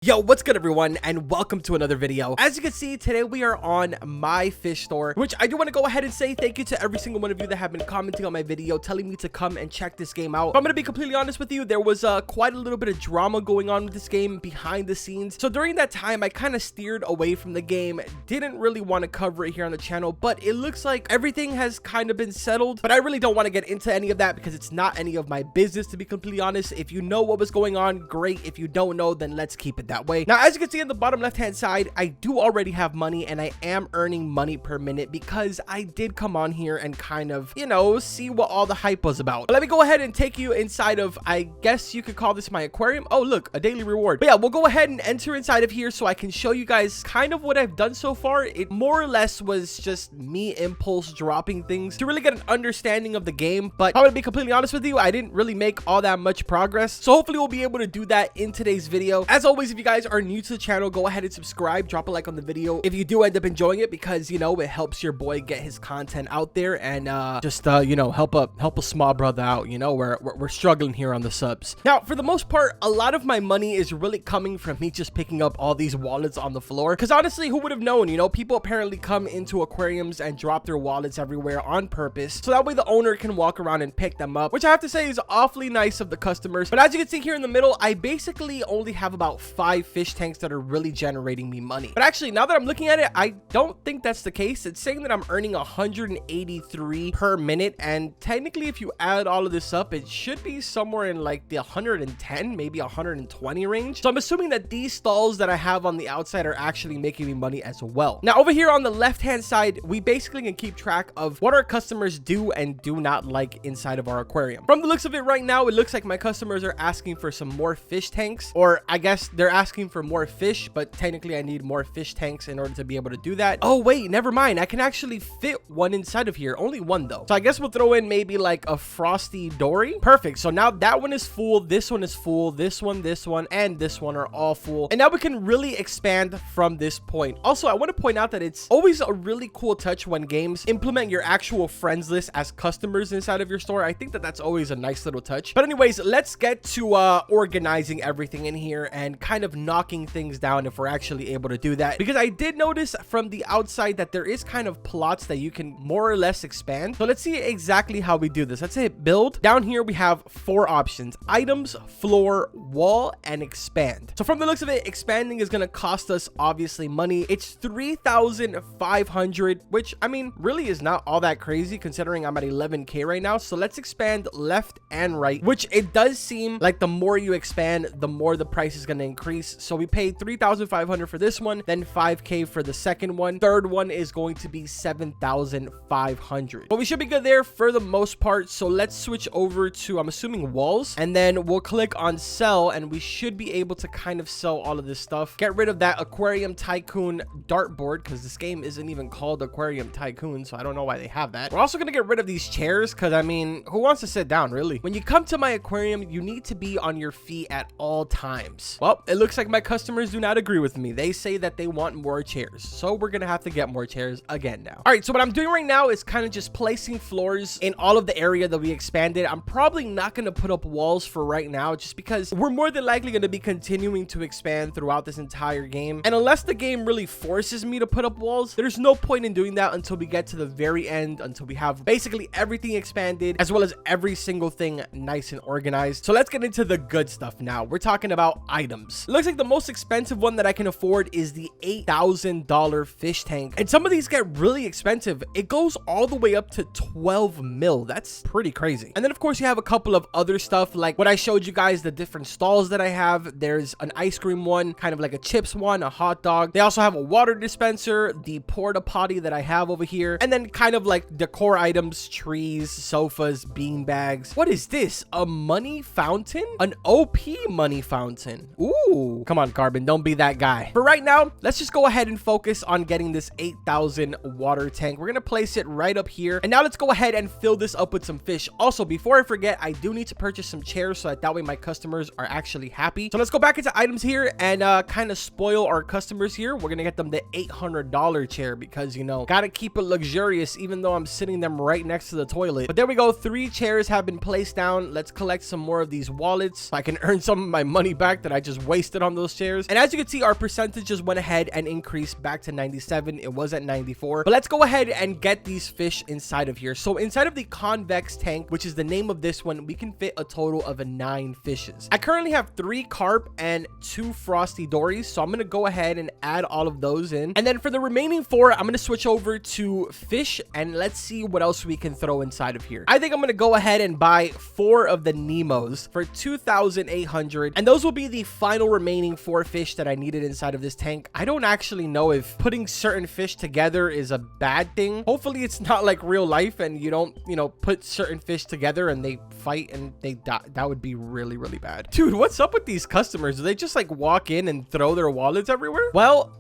Yo, what's good everyone, and welcome to another video. As you can see, today we are on my fish store, which I do want to go ahead and say thank you to every single one of you that have been commenting on my video, telling me to come and check this game out. If I'm gonna be completely honest with you, there was quite a little bit of drama going on with this game behind the scenes. So during that time, I kind of steered away from the game, didn't really want to cover it here on the channel, but it looks like everything has kind of been settled. But I really don't want to get into any of that because it's not any of my business, to be completely honest. If you know what was going on, great. If you don't know, then let's keep it that way. Now, as you can see in the bottom left hand side, I do already have money and I am earning money per minute because I did come on here and kind of, you know, see what all the hype was about. But let me go ahead and take you inside of, I guess you could call this my aquarium. Oh, look, a daily reward. But yeah, we'll go ahead and enter inside of here so I can show you guys kind of what I've done so far. It more or less was just me impulse dropping things to really get an understanding of the game. But I'm gonna be completely honest with you, I didn't really make all that much progress. So hopefully we'll be able to do that in today's video. As always, if you guys are new to the channel, go ahead and subscribe, drop a like on the video if you do end up enjoying it, because you know it helps your boy get his content out there and just you know, help a small brother out. You know, we're struggling here on the subs. Now, for the most part, a lot of my money is really coming from me just picking up all these wallets on the floor, because honestly, who would have known? You know, people apparently come into aquariums and drop their wallets everywhere on purpose, so that way the owner can walk around and pick them up, which I have to say is awfully nice of the customers. But as you can see here in the middle, I basically only have about 5 fish tanks that are really generating me money. But actually, now that I'm looking at it, I don't think that's the case. It's saying that I'm earning 183 per minute, and technically if you add all of this up, it should be somewhere in like the 110, maybe 120 range. So I'm assuming that these stalls that I have on the outside are actually making me money as well. Now over here on the left hand side, we basically can keep track of what our customers do and do not like inside of our aquarium. From the looks of it right now, it looks like my customers are asking for some more fish tanks, or I guess they're asking for more fish, but technically I need more fish tanks in order to be able to do that. Oh wait, never mind, I can actually fit one inside of here. Only one though, so I guess we'll throw in maybe like a frosty dory. Perfect. So now that one is full, this one is full, this one, and this one are all full, and now we can really expand from this point. Also, I want to point out that it's always a really cool touch when games implement your actual friends list as customers inside of your store. I think that that's always a nice little touch. But anyways, let's get to organizing everything in here and kind of knocking things down if we're actually able to do that, because I did notice from the outside that there is kind of plots that you can more or less expand. So let's see exactly how we do this. Let's hit build. Down here we have 4 options: items, floor, wall, and expand. So from the looks of it, expanding is going to cost us obviously money. It's 3,500, which I mean really is not all that crazy considering I'm at 11k right now. So let's expand left and right, which it does seem like the more you expand, the more the price is going to increase. So we paid 3,500 for this one, then 5k for the second one. Third one is going to be 7,500, but we should be good there for the most part. So let's switch over to, I'm assuming, walls, and then we'll click on sell, and we should be able to kind of sell all of this stuff. Get rid of that Aquarium Tycoon dartboard, because this game isn't even called Aquarium Tycoon, so I don't know why they have that. We're also going to get rid of these chairs, because I mean, who wants to sit down really? When you come to my aquarium, you need to be on your feet at all times. Well, it looks like my customers do not agree with me. They say that they want more chairs, so we're gonna have to get more chairs again now. All right, so what I'm doing right now is kind of just placing floors in all of the area that we expanded. I'm probably not gonna put up walls for right now, just because we're more than likely gonna be continuing to expand throughout this entire game, and unless the game really forces me to put up walls, there's no point in doing that until we get to the very end, until we have basically everything expanded as well as every single thing nice and organized. So let's get into the good stuff now. We're talking about items. It looks like the most expensive one that I can afford is the $8,000 fish tank, and some of these get really expensive. It goes all the way up to 12 mil. That's pretty crazy. And then of course you have a couple of other stuff like what I showed you guys, the different stalls that I have. There's an ice cream one, kind of like a chips one, a hot dog. They also have a water dispenser, the porta potty that I have over here, and then kind of like decor items, trees, sofas, bean bags. What is this? A money fountain? An OP money fountain. Ooh, come on, Carbon, don't be that guy. For right now, let's just go ahead and focus on getting this 8,000 water tank. We're gonna place it right up here, and now let's go ahead and fill this up with some fish. Also, before I forget, I do need to purchase some chairs so that way my customers are actually happy. So let's go back into items here and kind of spoil our customers here. We're gonna get them the $800 chair because, you know, gotta keep it luxurious even though I'm sitting them right next to the toilet. But there we go, 3 chairs have been placed down. Let's collect some more of these wallets so I can earn some of my money back that I just wasted wasted on those shares. And as you can see, our percentage just went ahead and increased back to 97. It was at 94. But let's go ahead and get these fish inside of here. So inside of the convex tank, which is the name of this one, we can fit a total of 9 fishes. I currently have 3 carp and 2 frosty dories, so I'm going to go ahead and add all of those in. And then for the remaining 4, I'm going to switch over to fish, and let's see what else we can throw inside of here. I think I'm going to go ahead and buy 4 of the Nemos for 2,800, and those will be the final remaining 4 fish that I needed inside of this tank. I don't actually know if putting certain fish together is a bad thing. Hopefully it's not like real life and you don't, you know, put certain fish together and they fight and they die. That would be really, really bad. Dude, what's up with these customers? Do they just like walk in and throw their wallets everywhere? Well,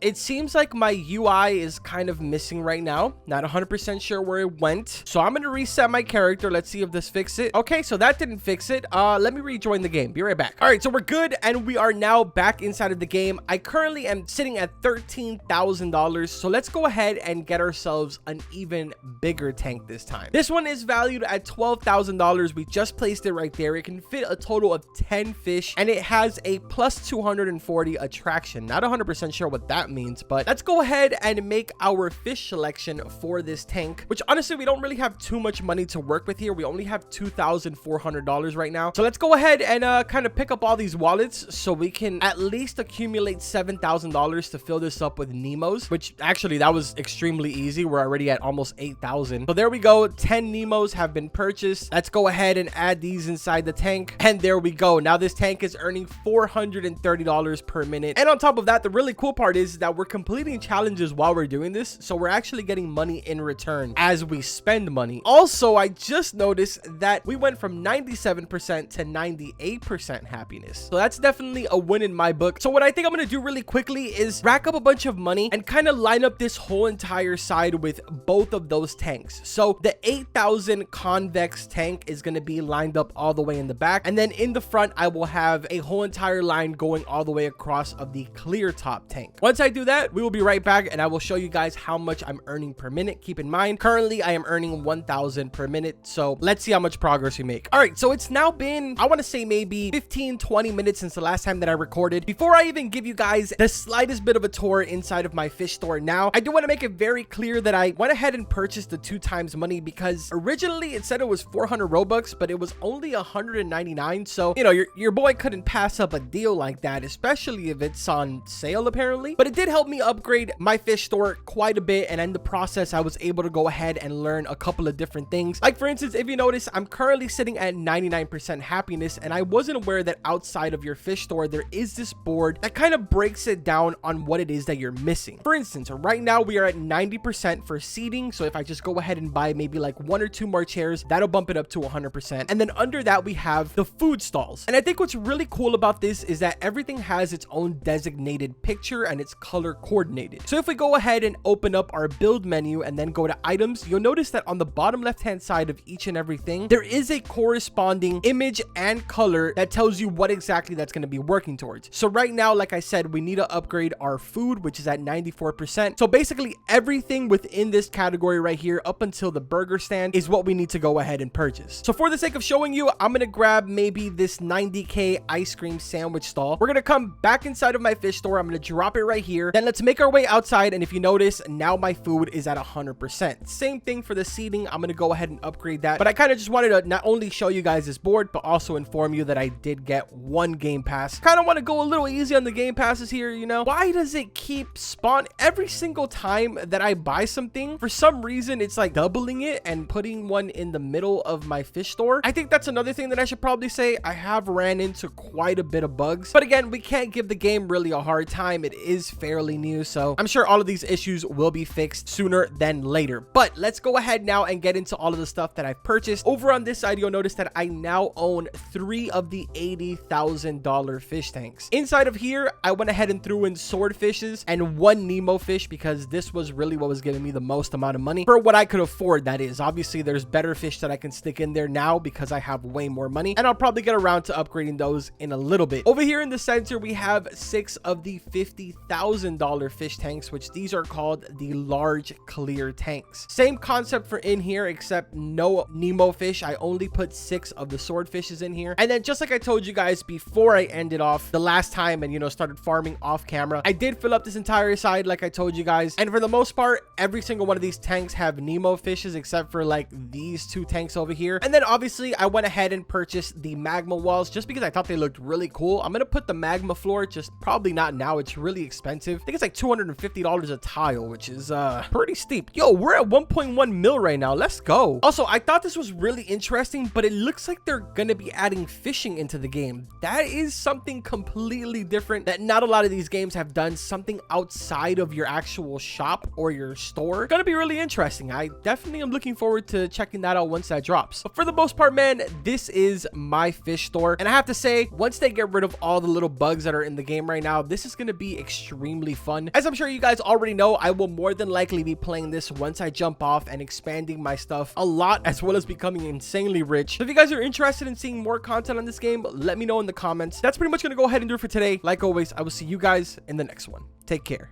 it seems like my UI is kind of missing right now. Not 100% sure where it went. So I'm going to reset my character. Let's see if this fixes it. Okay, so that didn't fix it. Let me rejoin the game. Be right back. All right, so we're good and we are now back inside of the game. I currently am sitting at $13,000. So let's go ahead and get ourselves an even bigger tank this time. This one is valued at $12,000. We just placed it right there. It can fit a total of 10 fish and it has a plus 240 attraction. Not 100% sure what that means, but let's go ahead and make our fish selection for this tank, which honestly, we don't really have too much money to work with here. We only have $2,400 right now. So let's go ahead and kind of pick up all these wallets so we can at least accumulate $7,000 to fill this up with Nemos, which actually that was extremely easy. We're already at almost 8,000. So there we go. 10 Nemos have been purchased. Let's go ahead and add these inside the tank. And there we go. Now this tank is earning $430 per minute. And on top of that, the really cool part is that we're completing challenges while we're doing this. So we're actually getting money in return as we spend money. Also, I just noticed that we went from 97% to 98% happiness. So that's definitely a win in my book. So what I think I'm going to do really quickly is rack up a bunch of money and kind of line up this whole entire side with both of those tanks. So the 8,000 convex tank is going to be lined up all the way in the back. And then in the front, I will have a whole entire line going all the way across of the clear top tank. Once I do that, we will be right back and I will show you guys how much I'm earning per minute. Keep in mind, currently I am earning 1,000 per minute. So let's see how much progress we make. All right, so it's now been, I want to say maybe 15-20 minutes since the last time that I recorded. Before I even give you guys the slightest bit of a tour inside of my fish store now, I do want to make it very clear that I went ahead and purchased the 2 times money because originally it said it was 400 Robux, but it was only 199. So, you know, your boy couldn't pass up a deal like that, especially if it's on sale apparently. But it did help me upgrade my fish store quite a bit. And in the process, I was able to go ahead and learn a couple of different things. Like for instance, if you notice, I'm currently sitting at 99% happiness. And I wasn't aware that outside of your fish store, there is this board that kind of breaks it down on what it is that you're missing. For instance, right now we are at 90% for seating. So if I just go ahead and buy maybe like 1 or 2 more chairs, that'll bump it up to 100%. And then under that, we have the food stalls. And I think what's really cool about this is that everything has its own designated picture and it's color coordinated. So if we go ahead and open up our build menu and then go to items, you'll notice that on the bottom left-hand side of each and everything, there is a corresponding image and color that tells you what exactly that's going to be working towards. So right now, like I said, we need to upgrade our food, which is at 94%. So basically everything within this category right here, up until the burger stand, is what we need to go ahead and purchase. So for the sake of showing you, I'm going to grab maybe this 90K ice cream sandwich stall. We're going to come back inside of my fish store. I'm going to drop it right here. Then let's make our way outside. And if you notice, now my food is at 100%. Same thing for the seating. I'm going to go ahead and upgrade that. But I kind of just wanted to not only show you guys this board, but also inform you that I did get 1 game pass. Kind of want to go a little easy on the game passes here, you know? Why does it keep spawn every single time that I buy something? For some reason, it's like doubling it and putting one in the middle of my fish store. I think that's another thing that I should probably say. I have ran into quite a bit of bugs, but again, we can't give the game really a hard time. It is fairly new, so I'm sure all of these issues will be fixed sooner than later. But let's go ahead now and get into all of the stuff that I've purchased. Over on this side, you'll notice that I now own 3 of the $80,000 fish tanks. Inside of here, I went ahead and threw in swordfishes and 1 Nemo fish because this was really what was giving me the most amount of money for what I could afford. That is, obviously there's better fish that I can stick in there now because I have way more money, and I'll probably get around to upgrading those in a little bit. Over here in the center, we have 6 of the $50,000 fish tanks, which these are called the large clear tanks. Same concept for in here, except no Nemo fish. I only put 6 of the swordfishes in here. And then just like I told you guys before I ended off the last time and, you know, started farming off camera. I did fill up this entire side like I told you guys. And for the most part, every single one of these tanks have Nemo fishes except for like these 2 tanks over here. And then obviously I went ahead and purchased the magma walls just because I thought they looked really cool. I'm gonna put the magma floor, just probably not now. It's really expensive. I think it's like $250 a tile, which is pretty steep. Yo, we're at 1.1 mil right now. Let's go. Also, I thought this was really interesting, but it looks like they're gonna be adding fishing into the game. That is something completely different that not a lot of these games have done. Something outside of your actual shop or your store. Gonna be really interesting. I definitely am looking forward to checking that out once that drops. But for the most part, man, this is my fish store. And I have to say, once they get rid of all the little bugs that are in the game right now, this is gonna be extremely fun. As I'm sure you guys already know, I will more than likely be playing this once I jump off and expanding my stuff a lot, as well as becoming insanely rich. So if you guys are interested in seeing more content on this game, let me know in the comments. That's pretty much gonna go ahead and do it for today. Like always, I will see you guys in the next one. Take care.